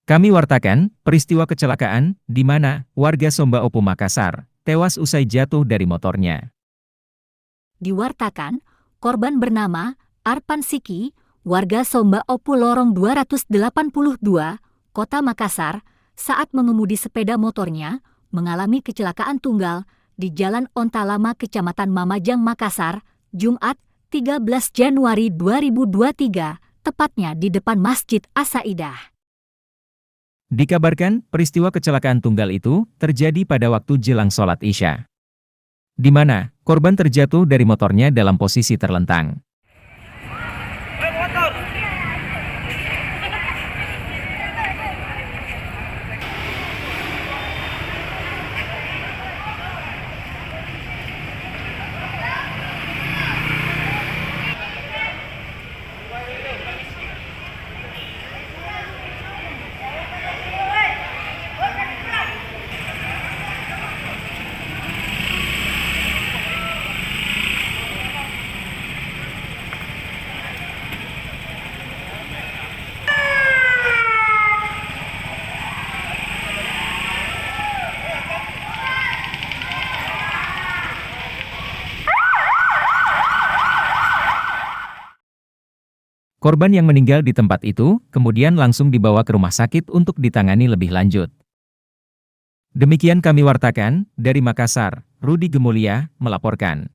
Kami wartakan peristiwa kecelakaan di mana warga Somba Opu Makassar tewas usai jatuh dari motornya. Diwartakan, korban bernama Arpan Siki, warga Somba Opu Lorong 282, Kota Makassar, saat mengemudi sepeda motornya, mengalami kecelakaan tunggal di Jalan Ontalama Kecamatan Mamajang, Makassar, Jumat 13 Januari 2023, tepatnya di depan Masjid As-Saidah. Dikabarkan, peristiwa kecelakaan tunggal itu terjadi pada waktu jelang sholat Isya, di mana korban terjatuh dari motornya dalam posisi terlentang. Korban yang meninggal di tempat itu kemudian langsung dibawa ke rumah sakit untuk ditangani lebih lanjut. Demikian kami wartakan, dari Makassar, Rudi Gemulia melaporkan.